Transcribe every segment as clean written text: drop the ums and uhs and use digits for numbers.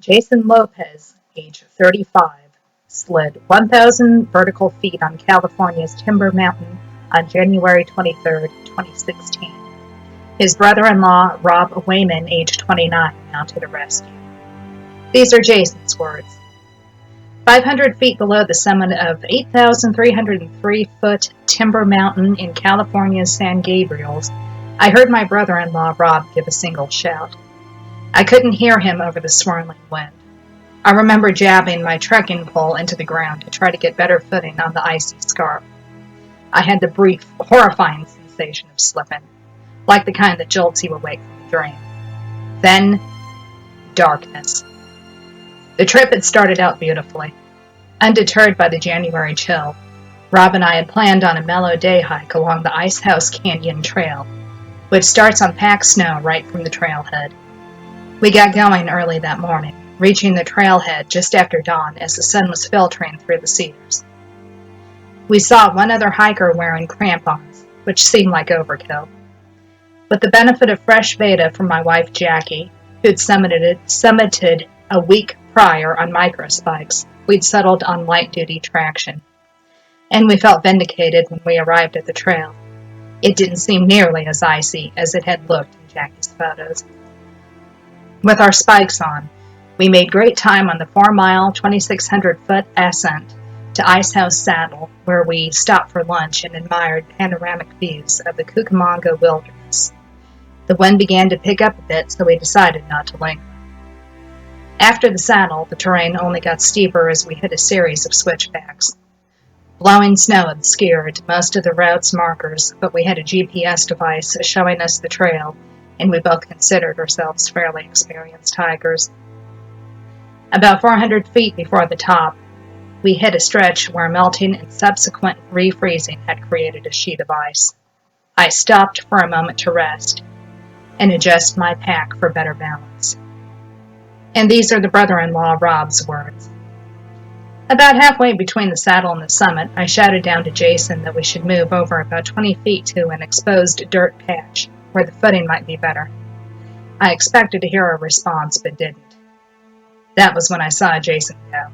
Jason Lopez, age 35, slid 1,000 vertical feet on California's Timber Mountain on January 23, 2016. His brother-in-law, Rob Wayman, age 29, mounted a rescue. These are Jason's words. 500 feet below the summit of 8,303-foot Timber Mountain in California's San Gabriels, I heard my brother-in-law, Rob, give a single shout. I couldn't hear him over the swirling wind. I remember jabbing my trekking pole into the ground to try to get better footing on the icy scarp. I had the brief, horrifying sensation of slipping, like the kind that jolts you awake from a dream. Then, darkness. The trip had started out beautifully. Undeterred by the January chill, Rob and I had planned on a mellow day hike along the Icehouse Canyon Trail, which starts on packed snow right from the trailhead. We got going early that morning, reaching the trailhead just after dawn as the sun was filtering through the cedars. We saw one other hiker wearing crampons, which seemed like overkill. With the benefit of fresh Veda from my wife Jackie, who'd summited a week prior on microspikes, we'd settled on light-duty traction. And we felt vindicated when we arrived at the trail. It didn't seem nearly as icy as it had looked in Jackie's photos. With our spikes on, we made great time on the 4-mile, 2,600-foot ascent to Icehouse Saddle, where we stopped for lunch and admired panoramic views of the Cucamonga wilderness. The wind began to pick up a bit, so we decided not to linger. After the saddle, the terrain only got steeper as we hit a series of switchbacks. Blowing snow obscured most of the route's markers, but we had a GPS device showing us the trail, and we both considered ourselves fairly experienced hikers. About 400 feet before the top, we hit a stretch where melting and subsequent refreezing had created a sheet of ice. I stopped for a moment to rest and adjust my pack for better balance. And these are the brother-in-law Rob's words. About halfway between the saddle and the summit, I shouted down to Jason that we should move over about 20 feet to an exposed dirt patch, where the footing might be better. I expected to hear a response, but didn't. That was when I saw Jason go.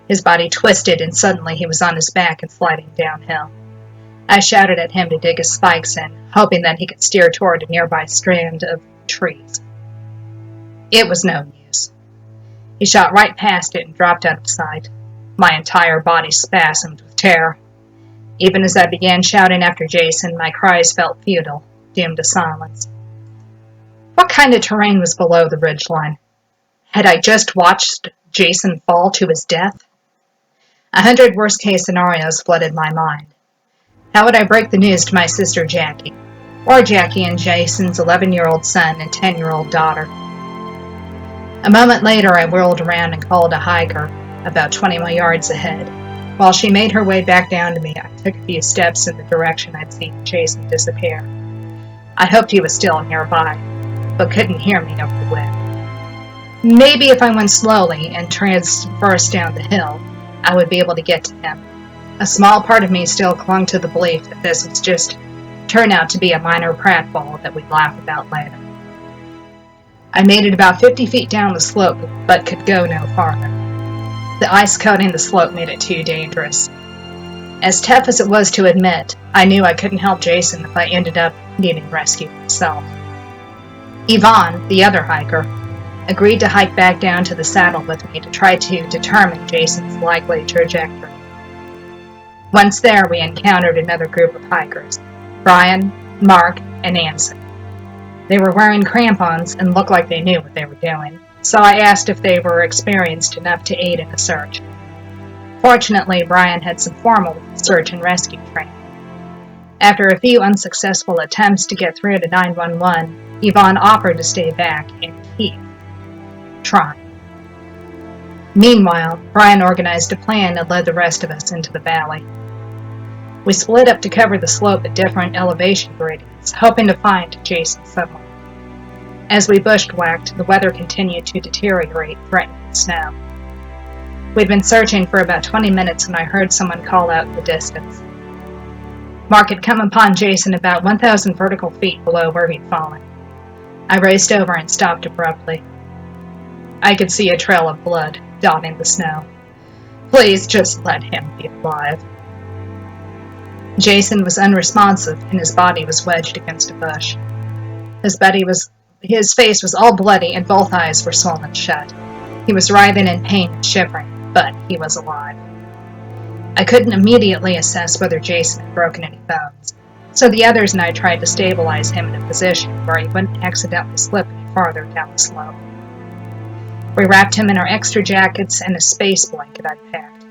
His body twisted, and suddenly he was on his back and sliding downhill. I shouted at him to dig his spikes in, hoping that he could steer toward a nearby strand of trees. It was no use. He shot right past it and dropped out of sight. My entire body spasmed with terror. Even as I began shouting after Jason, my cries felt futile, doomed to silence. What kind of terrain was below the ridgeline? Had I just watched Jason fall to his death? 100 worst-case scenarios flooded my mind. How would I break the news to my sister Jackie, or Jackie and Jason's 11-year-old son and 10-year-old daughter? A moment later, I whirled around and called a hiker about 20 yards ahead. While she made her way back down to me, I took a few steps in the direction I'd seen Jason disappear. I hoped he was still nearby, but couldn't hear me over the wind. Maybe if I went slowly and traversed down the hill, I would be able to get to him. A small part of me still clung to the belief that this would just turn out to be a minor pratfall that we'd laugh about later. I made it about 50 feet down the slope, but could go no farther. The ice coating the slope made it too dangerous. As tough as it was to admit, I knew I couldn't help Jason if I ended up needing rescue myself. Yvonne, the other hiker, agreed to hike back down to the saddle with me to try to determine Jason's likely trajectory. Once there, we encountered another group of hikers, Brian, Mark, and Anson. They were wearing crampons and looked like they knew what they were doing, so I asked if they were experienced enough to aid in the search. Fortunately, Brian had some formal search and rescue training. After a few unsuccessful attempts to get through to 911, Yvonne offered to stay back and keep trying. Meanwhile, Brian organized a plan and led the rest of us into the valley. We split up to cover the slope at different elevation gradients, hoping to find Jason somewhere. As we bushwhacked, the weather continued to deteriorate, threatening snow. We'd been searching for about 20 minutes when I heard someone call out in the distance. Mark had come upon Jason about 1,000 vertical feet below where he'd fallen. I raced over and stopped abruptly. I could see a trail of blood dotting the snow. Please just let him be alive. Jason was unresponsive, and his body was wedged against a bush. His face was all bloody, and both eyes were swollen shut. He was writhing in pain and shivering, but he was alive. I couldn't immediately assess whether Jason had broken any bones, so the others and I tried to stabilize him in a position where he wouldn't accidentally slip any farther down the slope. We wrapped him in our extra jackets and a space blanket I'd packed.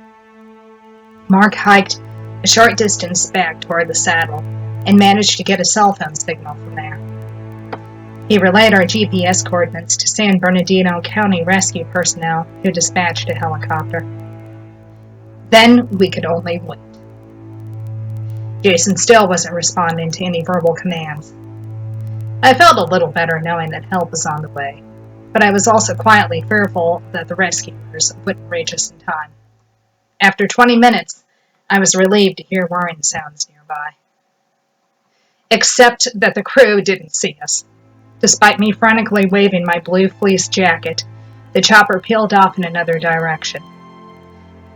Mark hiked a short distance back toward the saddle and managed to get a cell phone signal from there. He relayed our GPS coordinates to San Bernardino County rescue personnel, who dispatched a helicopter. Then we could only wait. Jason still wasn't responding to any verbal commands. I felt a little better knowing that help was on the way, but I was also quietly fearful that the rescuers wouldn't reach us in time. After 20 minutes, I was relieved to hear whirring sounds nearby. Except that the crew didn't see us. Despite me frantically waving my blue fleece jacket, the chopper peeled off in another direction.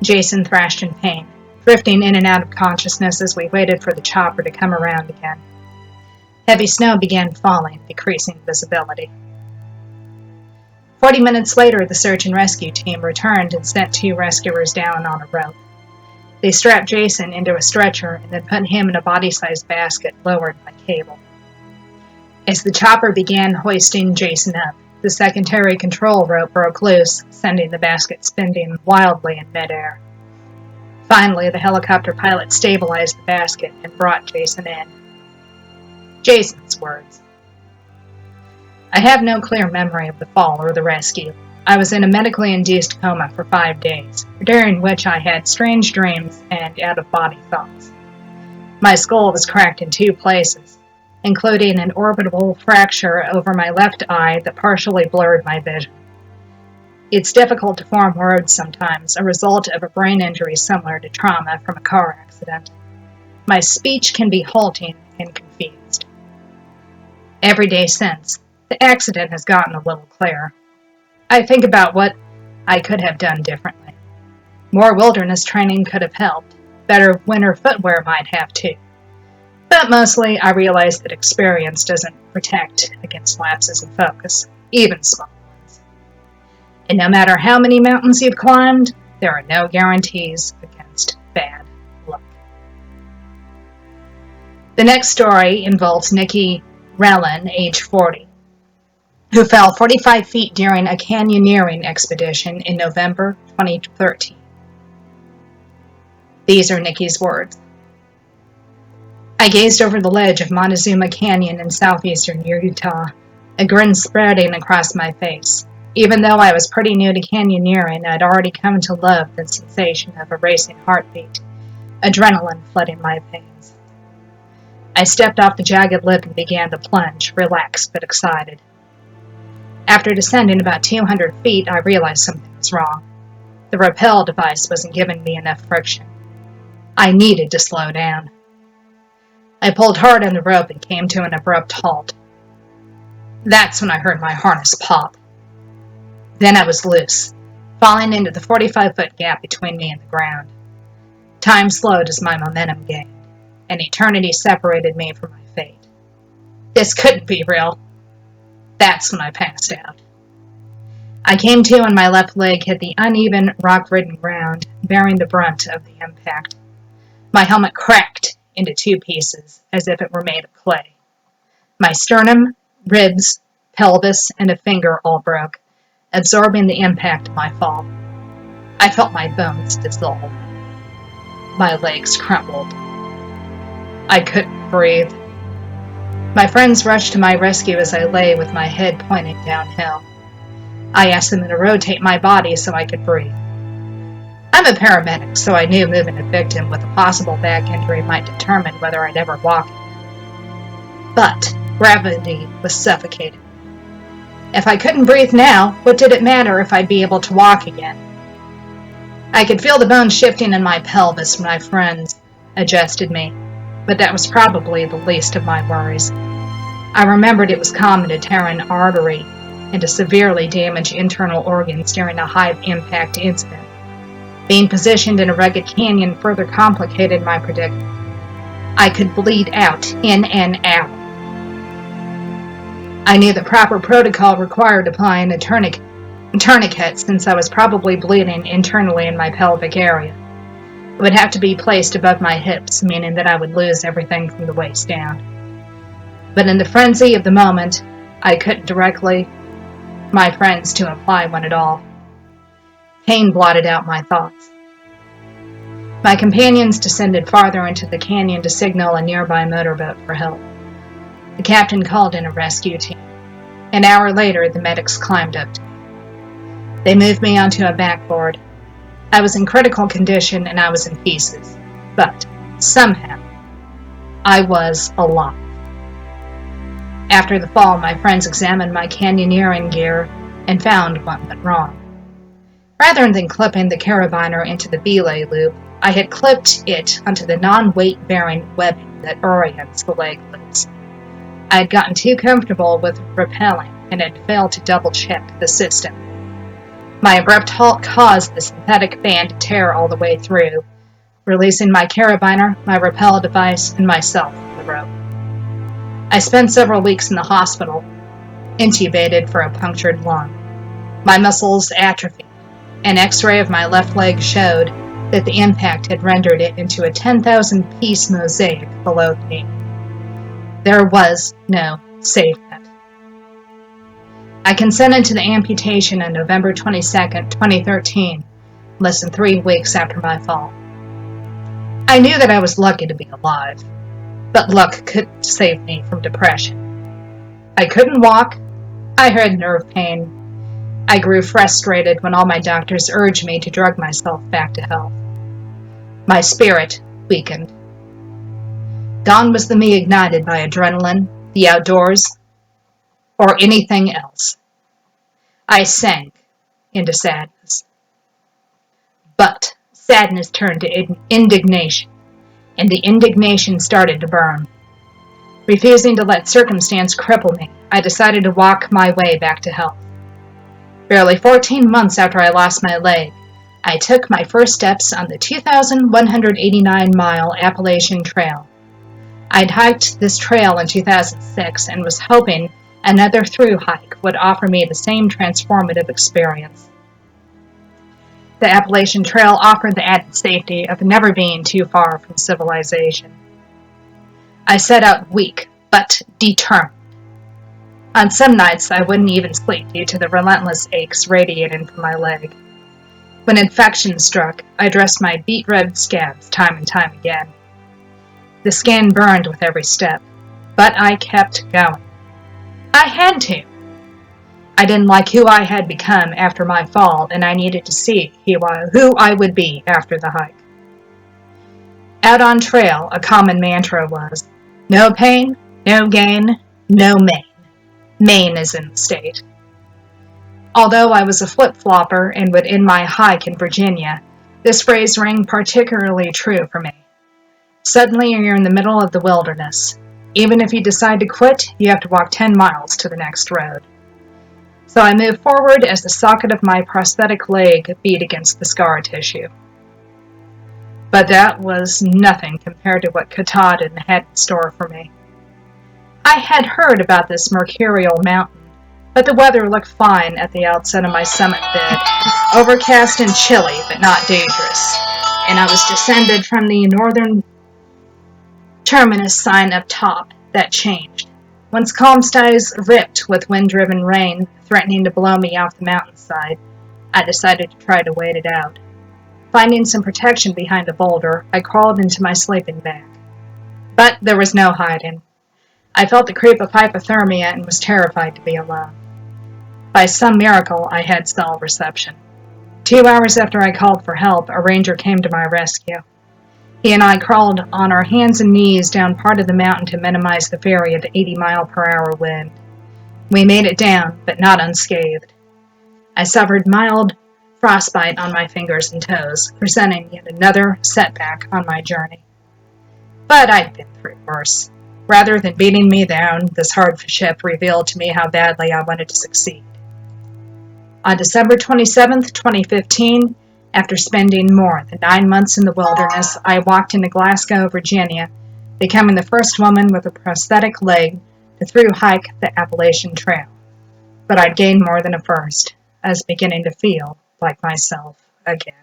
Jason thrashed in pain, drifting in and out of consciousness as we waited for the chopper to come around again. Heavy snow began falling, decreasing visibility. 40 minutes later, the search and rescue team returned and sent 2 rescuers down on a rope. They strapped Jason into a stretcher and then put him in a body-sized basket lowered by cable. As the chopper began hoisting Jason up, the secondary control rope broke loose, sending the basket spinning wildly in midair. Finally, the helicopter pilot stabilized the basket and brought Jason in. Jason's words. I have no clear memory of the fall or the rescue. I was in a medically induced coma for 5 days, during which I had strange dreams and out-of-body thoughts. My skull was cracked in 2 places, including an orbital fracture over my left eye that partially blurred my vision. It's difficult to form words sometimes, a result of a brain injury similar to trauma from a car accident. My speech can be halting and confused. Every day since, the accident has gotten a little clearer. I think about what I could have done differently. More wilderness training could have helped. Better winter footwear might have too. But mostly, I realize that experience doesn't protect against lapses in focus, even small ones. And no matter how many mountains you've climbed, there are no guarantees against bad luck. The next story involves Nikki Rellin, age 40, who fell 45 feet during a canyoneering expedition in November 2013. These are Nikki's words. I gazed over the ledge of Montezuma Canyon in southeastern Utah, a grin spreading across my face. Even though I was pretty new to canyoneering, I'd already come to love the sensation of a racing heartbeat, adrenaline flooding my veins. I stepped off the jagged lip and began to plunge, relaxed but excited. After descending about 200 feet, I realized something was wrong. The rappel device wasn't giving me enough friction. I needed to slow down. I pulled hard on the rope and came to an abrupt halt. That's when I heard my harness pop. Then I was loose, falling into the 45-foot gap between me and the ground. Time slowed as my momentum gained, and eternity separated me from my fate. This couldn't be real. That's when I passed out. I came to and my left leg hit the uneven, rock-ridden ground, bearing the brunt of the impact. My helmet cracked into 2 pieces, as if it were made of clay. My sternum, ribs, pelvis, and a finger all broke, absorbing the impact of my fall. I felt my bones dissolve. My legs crumbled. I couldn't breathe. My friends rushed to my rescue as I lay with my head pointing downhill. I asked them to rotate my body so I could breathe. I'm a paramedic, so I knew moving a victim with a possible back injury might determine whether I'd ever walk again. But gravity was suffocating. If I couldn't breathe now, what did it matter if I'd be able to walk again? I could feel the bones shifting in my pelvis when my friends adjusted me, but that was probably the least of my worries. I remembered it was common to tear an artery and to severely damage internal organs during a high-impact incident. Being positioned in a rugged canyon further complicated my predicament. I could bleed out, in and out. I knew the proper protocol required applying a tourniquet since I was probably bleeding internally in my pelvic area. It would have to be placed above my hips, meaning that I would lose everything from the waist down. But in the frenzy of the moment, I couldn't directly my friends to apply one at all. Pain blotted out my thoughts. My companions descended farther into the canyon to signal a nearby motorboat for help. The captain called in a rescue team. An hour later, the medics climbed up to me. They moved me onto a backboard. I was in critical condition and I was in pieces, but somehow I was alive. After the fall, my friends examined my canyoneering gear and found one went wrong. Rather than clipping the carabiner into the belay loop, I had clipped it onto the non-weight-bearing webbing that orients the leg loops. I had gotten too comfortable with rappelling and had failed to double-check the system. My abrupt halt caused the synthetic band to tear all the way through, releasing my carabiner, my rappel device, and myself from the rope. I spent several weeks in the hospital, intubated for a punctured lung. My muscles atrophied. An x-ray of my left leg showed that the impact had rendered it into a 10,000-piece mosaic below the knee. There was no safe net. I consented to the amputation on November 22, 2013, less than 3 weeks after my fall. I knew that I was lucky to be alive, but luck couldn't save me from depression. I couldn't walk. I had nerve pain. I grew frustrated when all my doctors urged me to drug myself back to health. My spirit weakened. Gone was the me ignited by adrenaline, the outdoors, or anything else. I sank into sadness. But sadness turned to indignation, and the indignation started to burn. Refusing to let circumstance cripple me, I decided to walk my way back to health. Barely 14 months after I lost my leg, I took my first steps on the 2,189-mile Appalachian Trail. I'd hiked this trail in 2006 and was hoping another through hike would offer me the same transformative experience. The Appalachian Trail offered the added safety of never being too far from civilization. I set out weak, but determined. On some nights, I wouldn't even sleep due to the relentless aches radiating from my leg. When infection struck, I dressed my beet red scabs time and time again. The skin burned with every step, but I kept going. I had to. I didn't like who I had become after my fall, and I needed to see who I would be after the hike. Out on trail, a common mantra was, no pain, no gain, no Maine. Maine is in the state. Although I was a flip-flopper and would end my hike in Virginia, this phrase rang particularly true for me. Suddenly you're in the middle of the wilderness. Even if you decide to quit, you have to walk 10 miles to the next road. So I moved forward as the socket of my prosthetic leg beat against the scar tissue. But that was nothing compared to what Katahdin had in store for me. I had heard about this mercurial mountain, but the weather looked fine at the outset of my summit bid, overcast and chilly, but not dangerous, and I was descended from the northern terminus sign up top. That changed. Once calm skies ripped with wind-driven rain, threatening to blow me off the mountainside, I decided to try to wait it out. Finding some protection behind a boulder, I crawled into my sleeping bag. But there was no hiding. I felt the creep of hypothermia and was terrified to be alone. By some miracle, I had cell reception. 2 hours after I called for help, a ranger came to my rescue. He and I crawled on our hands and knees down part of the mountain to minimize the fury of the 80-mile-per-hour wind. We made it down, but not unscathed. I suffered mild frostbite on my fingers and toes, presenting yet another setback on my journey. But I'd been through worse. Rather than beating me down, this hardship revealed to me how badly I wanted to succeed. On December 27th, 2015, after spending more than 9 months in the wilderness, I walked into Glasgow, Virginia, becoming the first woman with a prosthetic leg to through hike the Appalachian Trail. But I'd gained more than a first. I was beginning to feel like myself again.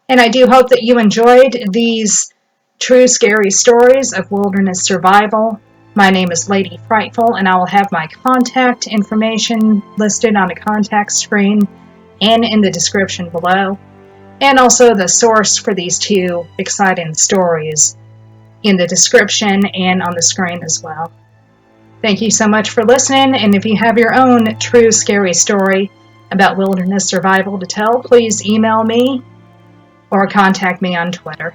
And I do hope that you enjoyed these true scary stories of wilderness survival. My name is Lady Frightful, and I will have my contact information listed on a contact screen and in the description below, and also the source for these two exciting stories in the description and on the screen as well. Thank you so much for listening, and if you have your own true scary story about wilderness survival to tell, please email me or contact me on Twitter.